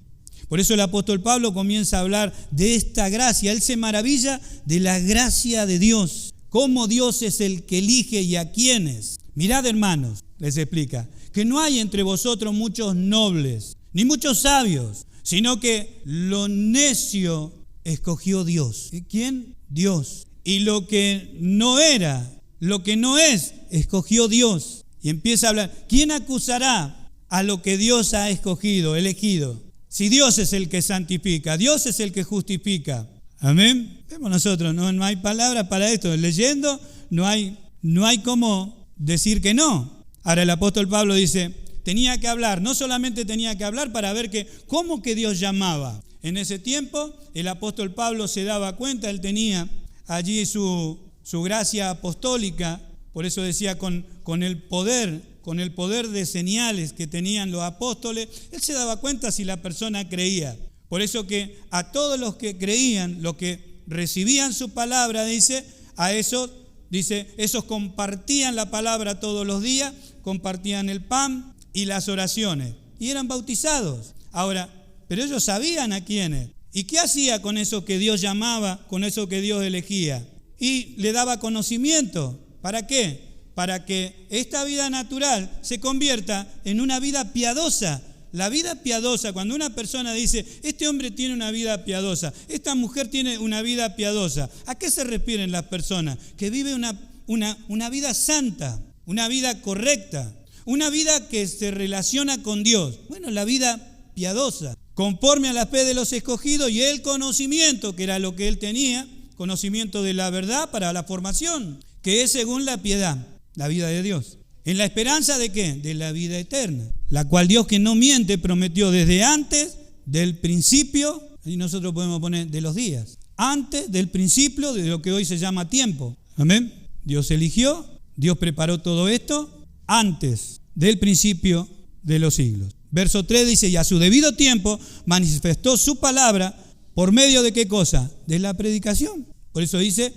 Por eso el apóstol Pablo comienza a hablar de esta gracia. Él se maravilla de la gracia de Dios. Cómo Dios es el que elige y a quiénes. Mirad, hermanos, les explica, que no hay entre vosotros muchos nobles, ni muchos sabios, sino que lo necio escogió Dios. ¿Quién? Dios. Y lo que no era, lo que no es, escogió Dios. Y empieza a hablar. ¿Quién acusará a lo que Dios ha escogido, elegido? Si Dios es el que santifica, Dios es el que justifica. Amén. Vemos nosotros, no hay palabras para esto. Leyendo no hay cómo decir que no. Ahora el apóstol Pablo dice, tenía que hablar, no solamente tenía que hablar para ver cómo que Dios llamaba. En ese tiempo el apóstol Pablo se daba cuenta, él tenía allí su su gracia apostólica. Por eso decía con el poder de señales que tenían los apóstoles, él se daba cuenta si la persona creía. Por eso que a todos los que creían, los que recibían su palabra, dice, a esos, dice, esos compartían la palabra todos los días, compartían el pan y las oraciones y eran bautizados. Ahora, pero ellos sabían a quiénes. ¿Y qué hacía con eso que Dios llamaba, con eso que Dios elegía? Y le daba conocimiento. ¿Para qué? Para que esta vida natural se convierta en una vida piadosa. La vida piadosa, cuando una persona dice, este hombre tiene una vida piadosa, esta mujer tiene una vida piadosa, ¿a qué se refieren las personas? Que vive una vida santa, una vida correcta, una vida que se relaciona con Dios. Bueno, la vida piadosa, conforme a la fe de los escogidos y el conocimiento, que era lo que él tenía, conocimiento de la verdad para la formación, que es según la piedad, la vida de Dios. ¿En la esperanza de qué? De la vida eterna, la cual Dios, que no miente, prometió desde antes del principio, y nosotros podemos poner de los días, antes del principio de lo que hoy se llama tiempo. Amén. Dios eligió, Dios preparó todo esto antes del principio de los siglos. Verso 3 dice, y a su debido tiempo manifestó su palabra por medio de ¿qué cosa? De la predicación. Por eso dice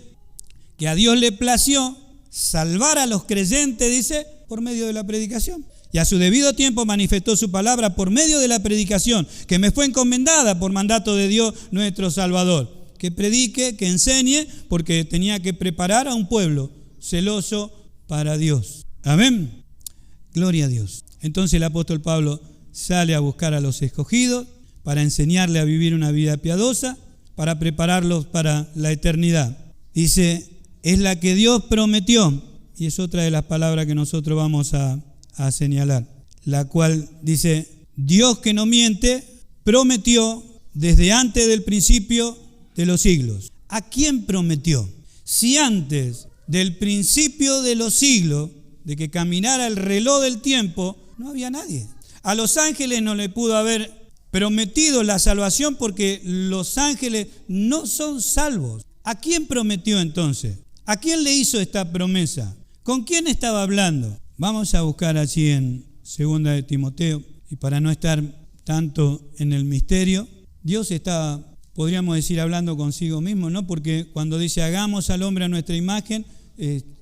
que a Dios le plació salvar a los creyentes, dice, por medio de la predicación. Y a su debido tiempo manifestó su palabra por medio de la predicación, que me fue encomendada por mandato de Dios nuestro Salvador. Que predique, que enseñe, porque tenía que preparar a un pueblo celoso para Dios. Amén. Gloria a Dios. Entonces el apóstol Pablo sale a buscar a los escogidos para enseñarle a vivir una vida piadosa, para prepararlos para la eternidad. Dice, es la que Dios prometió, y es otra de las palabras que nosotros vamos a señalar, la cual dice, Dios que no miente, prometió desde antes del principio de los siglos. ¿A quién prometió? Si antes del principio de los siglos, de que caminara el reloj del tiempo, no había nadie. A los ángeles no le pudo haber prometido la salvación porque los ángeles no son salvos. ¿A quién prometió entonces? ¿A quién le hizo esta promesa? ¿Con quién estaba hablando? Vamos a buscar allí en 2 de Timoteo, y para no estar tanto en el misterio, Dios estaba, podríamos decir, hablando consigo mismo, ¿no? Porque cuando dice hagamos al hombre a nuestra imagen,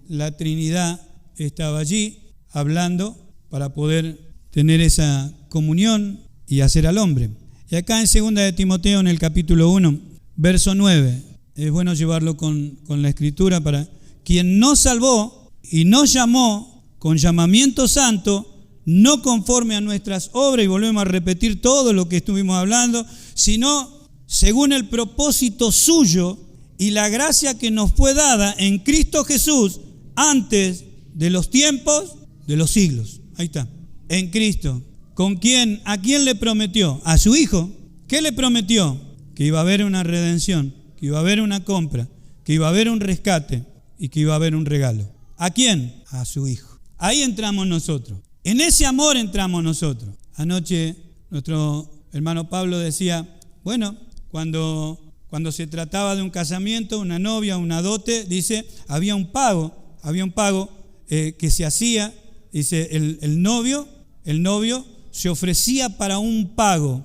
la Trinidad estaba allí hablando para poder tener esa comunión y hacer al hombre. Y acá en 2 de Timoteo, en el capítulo 1, verso 9, es bueno llevarlo con la escritura, para quien nos salvó y nos llamó con llamamiento santo, no conforme a nuestras obras, y volvemos a repetir todo lo que estuvimos hablando, sino según el propósito suyo y la gracia que nos fue dada en Cristo Jesús antes de los tiempos de los siglos. Ahí está, en Cristo. ¿Con quién? ¿A quién le prometió? A su Hijo. ¿Qué le prometió? Que iba a haber una redención, que iba a haber una compra, que iba a haber un rescate y que iba a haber un regalo. ¿A quién? A su Hijo. Ahí entramos nosotros. En ese amor entramos nosotros. Anoche nuestro hermano Pablo decía, bueno, cuando se trataba de un casamiento, una novia, una dote, dice, había un pago que se hacía, dice, el novio se ofrecía para un pago,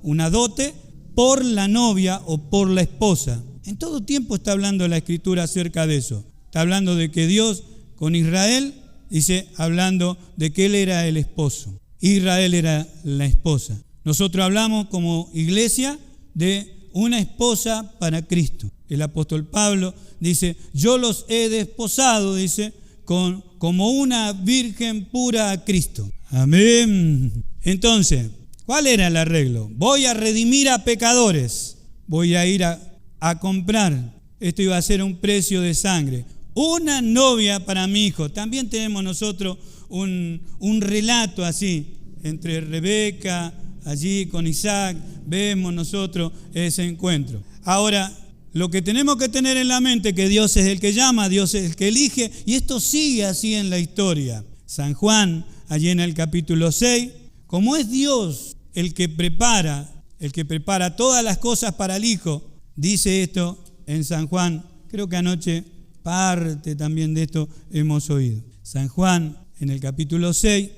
una dote por la novia o por la esposa. En todo tiempo está hablando la Escritura acerca de eso. Está hablando de que Dios con Israel, dice, hablando de que Él era el esposo, Israel era la esposa. Nosotros hablamos como iglesia de una esposa para Cristo. El apóstol Pablo dice, yo los he desposado, dice, como una virgen pura a Cristo. Amén. Entonces, ¿cuál era el arreglo? Voy a redimir a pecadores, voy a ir a comprar. Esto iba a ser un precio de sangre. Una novia para mi hijo. También tenemos nosotros un relato así, entre Rebeca, allí con Isaac, vemos nosotros ese encuentro. Ahora, lo que tenemos que tener en la mente es que Dios es el que llama, Dios es el que elige, y esto sigue así en la historia. San Juan, allí en el capítulo 6, como es Dios el que prepara todas las cosas para el Hijo, dice esto en San Juan Creo que anoche parte también de esto hemos oído. San Juan, en el capítulo 6,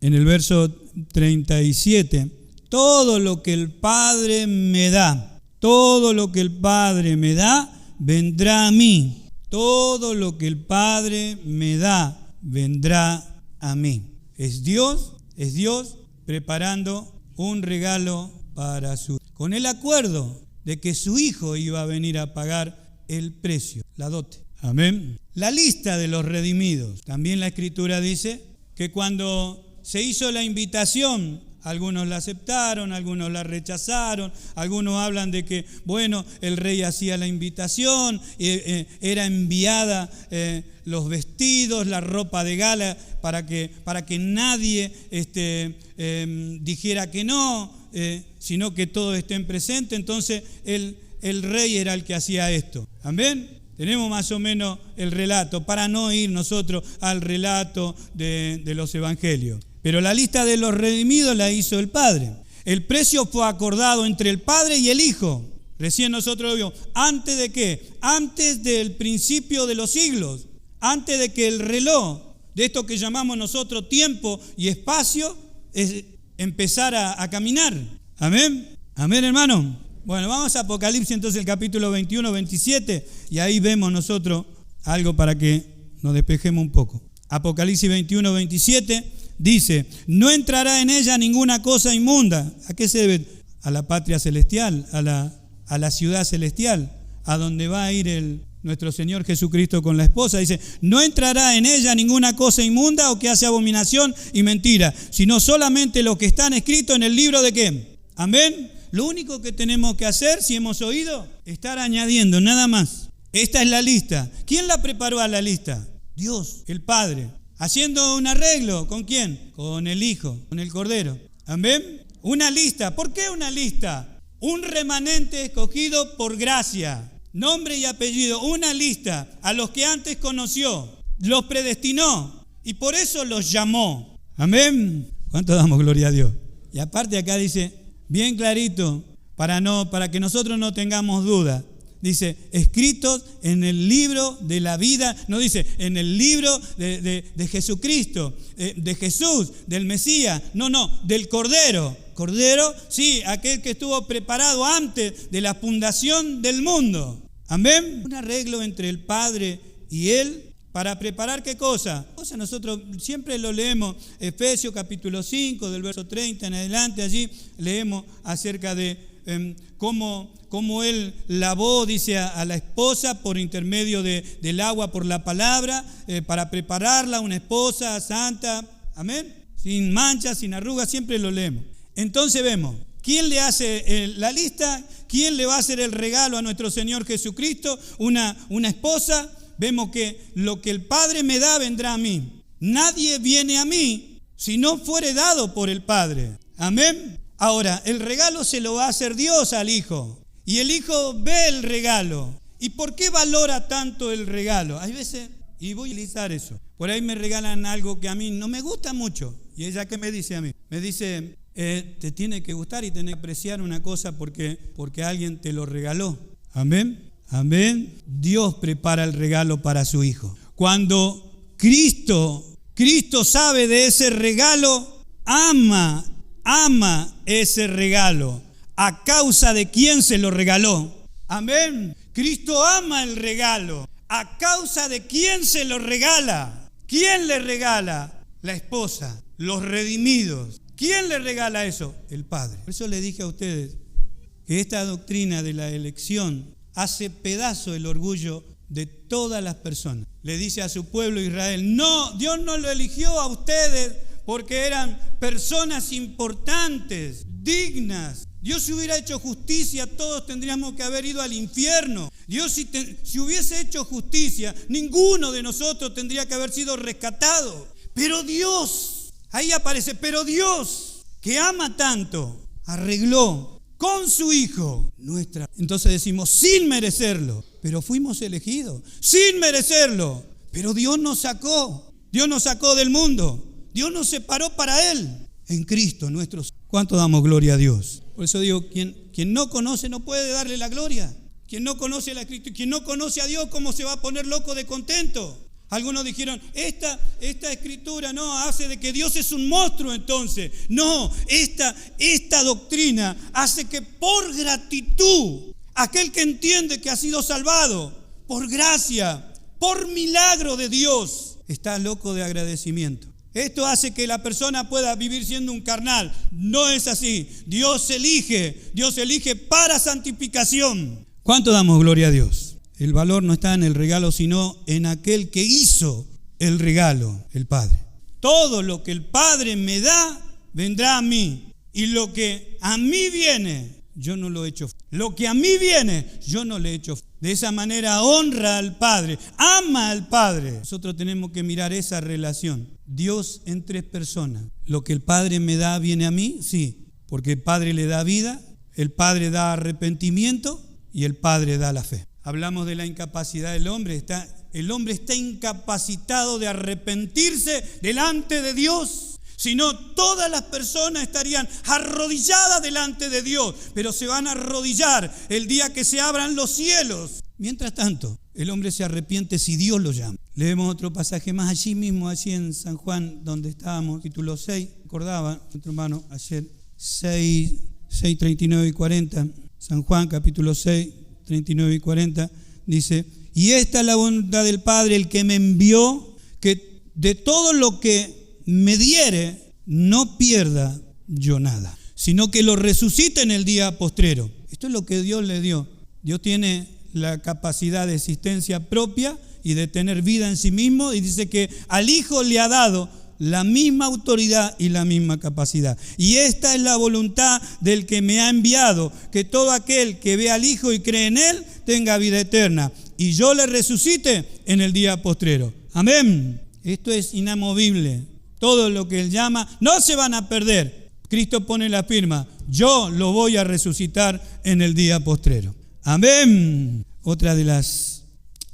en el verso 37, todo lo que el Padre me da, todo lo que el Padre me da, vendrá a mí. Todo lo que el Padre me da, vendrá a mí. Es Dios preparando un regalo para su hijo, con el acuerdo de que su hijo iba a venir a pagar el precio, la dote. Amén. La lista de los redimidos. También la Escritura dice que cuando se hizo la invitación, algunos la aceptaron, algunos la rechazaron, algunos hablan de que, bueno, el rey hacía la invitación, era enviada los vestidos, la ropa de gala, para que nadie dijera que no, sino que todos estén presentes. Entonces el rey era el que hacía esto. Amén. Tenemos más o menos el relato, para no ir nosotros al relato de los evangelios. Pero la lista de los redimidos la hizo el Padre. El precio fue acordado entre el Padre y el Hijo. Recién nosotros lo vimos. ¿Antes de qué? Antes del principio de los siglos. Antes de que el reloj, de esto que llamamos nosotros tiempo y espacio, empezara a caminar. Amén. Amén, hermano. Bueno, vamos a Apocalipsis entonces el capítulo 21, 27. Y ahí vemos nosotros algo para que nos despejemos un poco. Apocalipsis 21, 27. Dice, no entrará en ella ninguna cosa inmunda. ¿A qué se debe? A la patria celestial, a la ciudad celestial, a donde va a ir nuestro Señor Jesucristo con la esposa. Dice, no entrará en ella ninguna cosa inmunda o que hace abominación y mentira, sino solamente lo que están escritos en el libro de ¿qué? Amén. Lo único que tenemos que hacer, si hemos oído, estar añadiendo, nada más. Esta es la lista. ¿Quién la preparó a la lista? Dios, el Padre. Haciendo un arreglo, ¿con quién? Con el Hijo, con el Cordero. ¿Amén? Una lista. ¿Por qué una lista? Un remanente escogido por gracia. Nombre y apellido. Una lista a los que antes conoció. Los predestinó. Y por eso los llamó. ¿Amén? ¿Cuánto damos gloria a Dios? Y aparte acá dice, bien clarito, para que nosotros no tengamos duda. Dice, escritos en el libro de la vida, no dice, en el libro de Jesucristo, de Jesús, del Mesías, no, del Cordero. Cordero, sí, aquel que estuvo preparado antes de la fundación del mundo. Amén. Un arreglo entre el Padre y Él para preparar ¿qué cosa? Nosotros siempre lo leemos, Efesios capítulo 5, del verso 30 en adelante, allí leemos acerca de cómo Él lavó, dice, a la esposa por intermedio del agua, por la palabra, para prepararla, una esposa santa, amén, sin manchas, sin arrugas, siempre lo leemos. Entonces vemos, ¿quién le hace la lista? ¿Quién le va a hacer el regalo a nuestro Señor Jesucristo? Una esposa. Vemos que lo que el Padre me da vendrá a mí. Nadie viene a mí si no fuere dado por el Padre. Amén. Ahora, el regalo se lo va a hacer Dios al Hijo. Y el Hijo ve el regalo. ¿Y por qué valora tanto el regalo? Hay veces, y voy a utilizar eso, por ahí me regalan algo que a mí no me gusta mucho. ¿Y ella qué me dice a mí? Me dice, te tiene que gustar y tenés que apreciar una cosa porque alguien te lo regaló. Amén. Amén. Dios prepara el regalo para su Hijo. Cuando Cristo sabe de ese regalo, ama ese regalo a causa de quien se lo regaló. Amén. Cristo ama el regalo a causa de quien se lo regala. ¿Quién le regala? La esposa, los redimidos. ¿Quién le regala eso? El Padre. Por eso le dije a ustedes que esta doctrina de la elección hace pedazo el orgullo de todas las personas. Le dice a su pueblo Israel, no, Dios no lo eligió a ustedes porque eran personas importantes, dignas. Dios si hubiera hecho justicia, todos tendríamos que haber ido al infierno. Dios si hubiese hecho justicia, ninguno de nosotros tendría que haber sido rescatado. Pero Dios, ahí aparece, pero Dios, que ama tanto, arregló con su Hijo nuestra. Entonces decimos, sin merecerlo, pero fuimos elegidos, sin merecerlo, pero Dios nos sacó del mundo, Dios nos separó para Él, en Cristo nuestro. ¿Cuánto damos gloria a Dios? Por eso digo, quien no conoce no puede darle la gloria. Quien no conoce la Escritura, quien no conoce a Dios, ¿cómo se va a poner loco de contento? Algunos dijeron, esta escritura no hace de que Dios es un monstruo entonces. No, esta doctrina hace que por gratitud, aquel que entiende que ha sido salvado, por gracia, por milagro de Dios, está loco de agradecimiento. Esto hace que la persona pueda vivir siendo un carnal. No es así. Dios elige para santificación. ¿Cuánto damos gloria a Dios? El valor no está en el regalo, sino en aquel que hizo el regalo, el Padre. Todo lo que el Padre me da, vendrá a mí. Y lo que a mí viene, yo no lo echo. Lo que a mí viene, yo no le echo. De esa manera honra al Padre, ama al Padre. Nosotros tenemos que mirar esa relación. Dios en tres personas. Lo que el Padre me da, viene a mí, sí. Porque el Padre le da vida, el Padre da arrepentimiento y el Padre da la fe. Hablamos de la incapacidad del hombre. El hombre está incapacitado de arrepentirse delante de Dios. Si no, todas las personas estarían arrodilladas delante de Dios. Pero se van a arrodillar el día que se abran los cielos. Mientras tanto, el hombre se arrepiente si Dios lo llama. Leemos otro pasaje más allí mismo, allí en San Juan, donde estábamos, capítulo 6. Recordaba nuestro hermano ayer, 6, 39 y 40. San Juan, capítulo 6. 39 y 40, dice, y esta es la bondad del Padre, el que me envió, que de todo lo que me diere, no pierda yo nada, sino que lo resucite en el día postrero. Esto es lo que Dios le dio. Dios tiene la capacidad de existencia propia y de tener vida en sí mismo, y dice que al Hijo le ha dado la misma autoridad y la misma capacidad. Y esta es la voluntad del que me ha enviado, que todo aquel que ve al Hijo y cree en Él, tenga vida eterna, y yo le resucite en el día postrero. Amén. Esto es inamovible. Todo lo que Él llama, no se van a perder. Cristo pone la firma, yo lo voy a resucitar en el día postrero. Amén. Otra de las,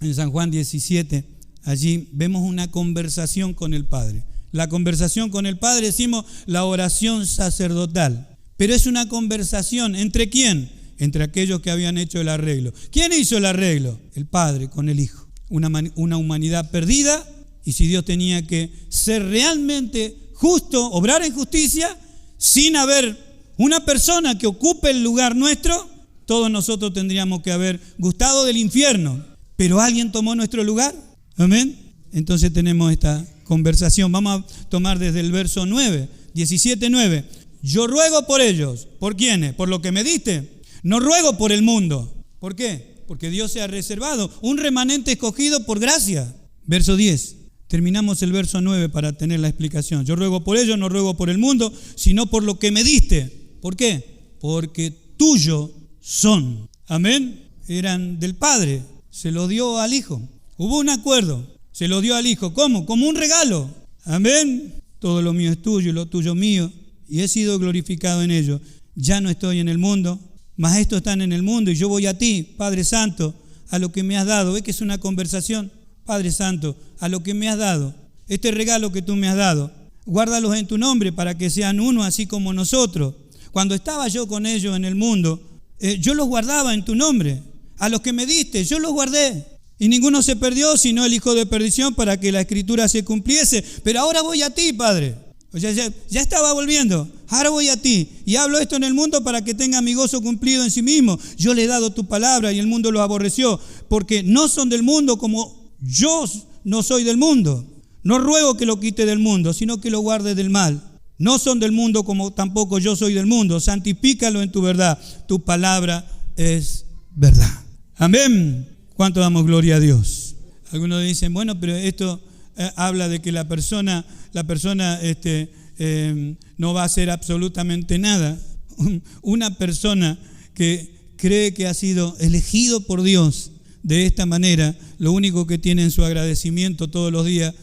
en San Juan 17, allí vemos una conversación con el Padre. La conversación con el Padre, decimos la oración sacerdotal. Pero es una conversación, ¿entre quién? Entre aquellos que habían hecho el arreglo. ¿Quién hizo el arreglo? El Padre con el Hijo. Una humanidad perdida, y si Dios tenía que ser realmente justo, obrar en justicia, sin haber una persona que ocupe el lugar nuestro, todos nosotros tendríamos que haber gustado del infierno. Pero ¿alguien tomó nuestro lugar? Amén. Entonces tenemos esta conversación. Vamos a tomar desde el verso 9, 17:9. Yo ruego por ellos. ¿Por quiénes? Por lo que me diste. No ruego por el mundo. ¿Por qué? Porque Dios se ha reservado un remanente escogido por gracia. Verso 10. Terminamos el verso 9 para tener la explicación. Yo ruego por ellos, no ruego por el mundo, sino por lo que me diste. ¿Por qué? Porque tuyo son. Amén. Eran del Padre. Se lo dio al Hijo. Hubo un acuerdo. Se lo dio al Hijo. ¿Cómo? Como un regalo. Amén. Todo lo mío es tuyo y lo tuyo mío. Y he sido glorificado en ello. Ya no estoy en el mundo, mas estos están en el mundo y yo voy a ti, Padre Santo, a lo que me has dado. ¿Ves que es una conversación? Padre Santo, a lo que me has dado. Este regalo que tú me has dado, guárdalos en tu nombre para que sean uno así como nosotros. Cuando estaba yo con ellos en el mundo, yo los guardaba en tu nombre. A los que me diste, yo los guardé. Y ninguno se perdió, sino el hijo de perdición, para que la escritura se cumpliese. Pero ahora voy a ti, Padre. O sea, ya estaba volviendo. Ahora voy a ti. Y hablo esto en el mundo para que tenga mi gozo cumplido en sí mismo. Yo le he dado tu palabra y el mundo los aborreció. Porque no son del mundo como yo no soy del mundo. No ruego que lo quite del mundo, sino que lo guarde del mal. No son del mundo como tampoco yo soy del mundo. Santifícalo en tu verdad. Tu palabra es verdad. Amén. ¿Cuánto damos gloria a Dios? Algunos dicen, bueno, pero esto habla de que la persona no va a hacer absolutamente nada. Una persona que cree que ha sido elegido por Dios de esta manera, lo único que tiene en su agradecimiento todos los días,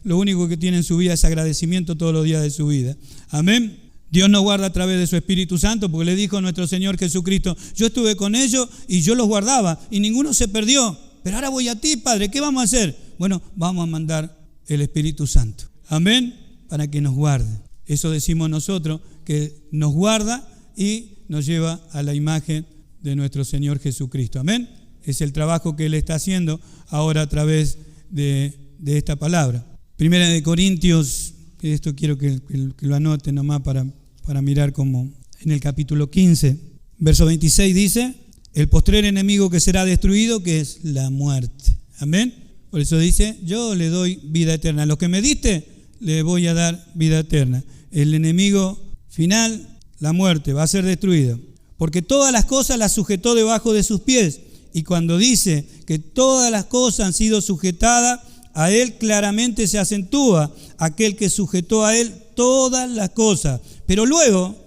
lo único que tiene en su vida es agradecimiento todos los días de su vida. Amén. Dios nos guarda a través de su Espíritu Santo, porque le dijo a nuestro Señor Jesucristo, yo estuve con ellos y yo los guardaba y ninguno se perdió. Pero ahora voy a ti, Padre, ¿qué vamos a hacer? Bueno, vamos a mandar el Espíritu Santo. Amén, para que nos guarde. Eso decimos nosotros, que nos guarda y nos lleva a la imagen de nuestro Señor Jesucristo. Amén. Es el trabajo que Él está haciendo ahora a través de esta palabra. Primera de Corintios, esto quiero que lo anoten nomás para mirar como en el capítulo 15, verso 26 dice, el postrer enemigo que será destruido, que es la muerte. Amén. Por eso dice, yo le doy vida eterna. A los que me diste, le voy a dar vida eterna. El enemigo final, la muerte, va a ser destruido. Porque todas las cosas las sujetó debajo de sus pies. Y cuando dice que todas las cosas han sido sujetadas, a Él claramente se acentúa aquel que sujetó a Él todas las cosas. Pero luego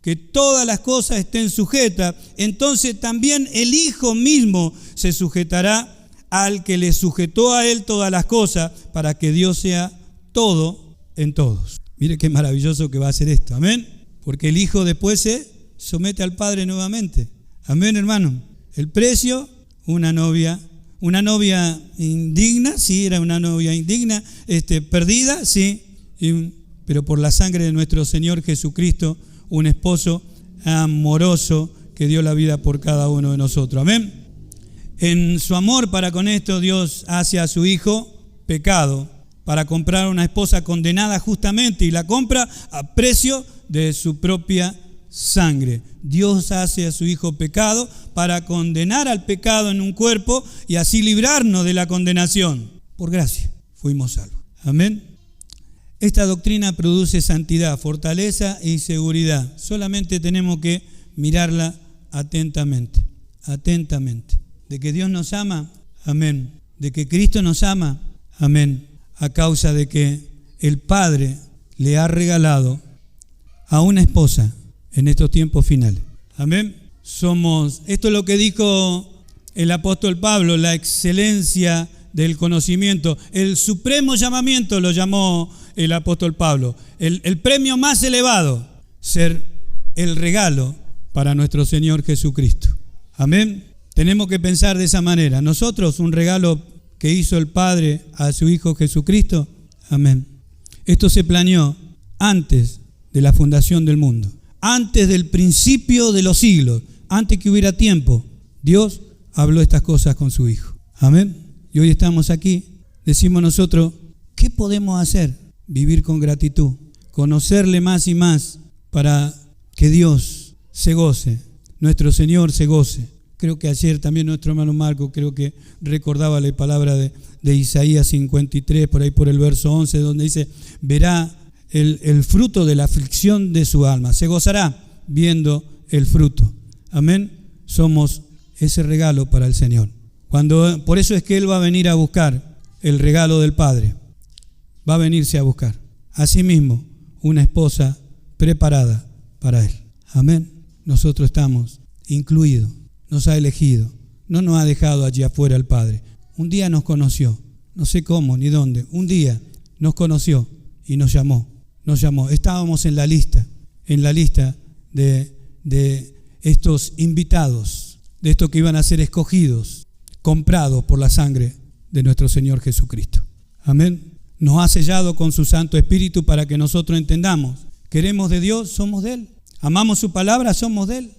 que todas las cosas estén sujetas, entonces también el Hijo mismo se sujetará al que le sujetó a Él todas las cosas, para que Dios sea todo en todos. Mire qué maravilloso que va a ser esto, amén. Porque el Hijo después se somete al Padre nuevamente. Amén, hermano. El precio, una novia indigna, sí, era una novia indigna, perdida, sí, pero por la sangre de nuestro Señor Jesucristo, un esposo amoroso que dio la vida por cada uno de nosotros. Amén. En su amor para con esto, Dios hace a su Hijo pecado para comprar una esposa condenada justamente, y la compra a precio de su propia sangre. Dios hace a su Hijo pecado para condenar al pecado en un cuerpo y así librarnos de la condenación. Por gracia fuimos salvos. Amén. Esta doctrina produce santidad, fortaleza y seguridad. Solamente tenemos que mirarla atentamente. De que Dios nos ama, amén. De que Cristo nos ama, amén. A causa de que el Padre le ha regalado a una esposa en estos tiempos finales. Amén. Esto es lo que dijo el apóstol Pablo, la excelencia del conocimiento. El supremo llamamiento lo llamó el apóstol Pablo. El premio más elevado, ser el regalo para nuestro Señor Jesucristo. Amén. Tenemos que pensar de esa manera. Nosotros, un regalo que hizo el Padre a su Hijo Jesucristo. Amén. Esto se planeó antes de la fundación del mundo. Antes del principio de los siglos, antes que hubiera tiempo, Dios habló estas cosas con su Hijo. Amén. Y hoy estamos aquí, decimos nosotros, ¿qué podemos hacer? Vivir con gratitud, conocerle más y más para que Dios se goce, nuestro Señor se goce. Creo que ayer también nuestro hermano Marco, creo que recordaba la palabra de Isaías 53, por ahí por el verso 11, donde dice, verá el fruto de la aflicción de su alma, se gozará viendo el fruto. Amén. Somos ese regalo para el Señor. Por eso es que Él va a venir a buscar el regalo del Padre. Va a venirse a buscar. Asimismo, una esposa preparada para Él. Amén. Nosotros estamos incluidos. Nos ha elegido. No nos ha dejado allí afuera el Padre. Un día nos conoció. No sé cómo ni dónde. Un día nos conoció y nos llamó. Estábamos en la lista de estos invitados, de estos que iban a ser escogidos, comprados por la sangre de nuestro Señor Jesucristo. Amén. Nos ha sellado con su Santo Espíritu para que nosotros entendamos. Queremos de Dios, somos de Él. Amamos su palabra, somos de Él.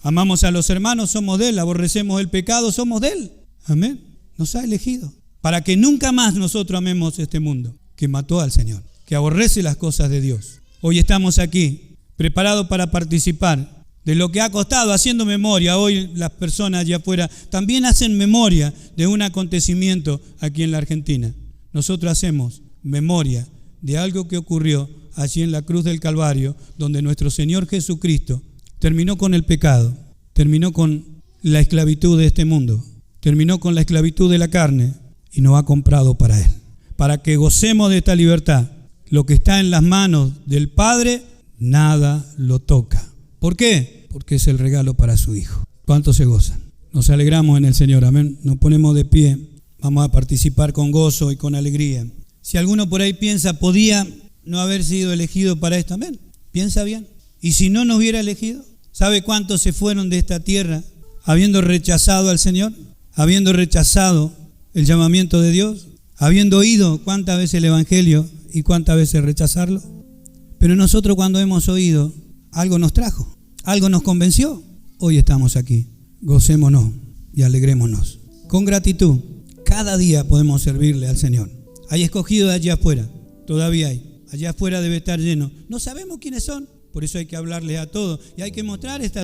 Amamos a los hermanos, somos de Él. Aborrecemos el pecado, somos de Él. Amén. Nos ha elegido para que nunca más nosotros amemos este mundo que mató al Señor, que aborrece las cosas de Dios. Hoy estamos aquí, preparados para participar de lo que ha costado, haciendo memoria. Hoy las personas allá afuera también hacen memoria de un acontecimiento aquí en la Argentina. Nosotros hacemos memoria de algo que ocurrió allí en la cruz del Calvario, donde nuestro Señor Jesucristo terminó con el pecado, terminó con la esclavitud de este mundo, terminó con la esclavitud de la carne y nos ha comprado para Él. Para que gocemos de esta libertad, lo que está en las manos del Padre, nada lo toca. ¿Por qué? Porque es el regalo para su Hijo. ¿Cuántos se gozan? Nos alegramos en el Señor, amén. Nos ponemos de pie, vamos a participar con gozo y con alegría. Si alguno por ahí piensa, podía no haber sido elegido para esto, amén. Piensa bien. ¿Y si no nos hubiera elegido? ¿Sabe cuántos se fueron de esta tierra habiendo rechazado al Señor? Habiendo rechazado el llamamiento de Dios, habiendo oído cuántas veces el Evangelio y cuántas veces rechazarlo. Pero nosotros cuando hemos oído, algo nos trajo, algo nos convenció. hoy estamos aquí. Gocémonos y alegrémonos. Con gratitud, cada día podemos servirle al Señor. Hay escogidos de allá afuera, todavía hay. Allá afuera debe estar lleno. No sabemos quiénes son, por eso hay que hablarles a todos y hay que mostrar esta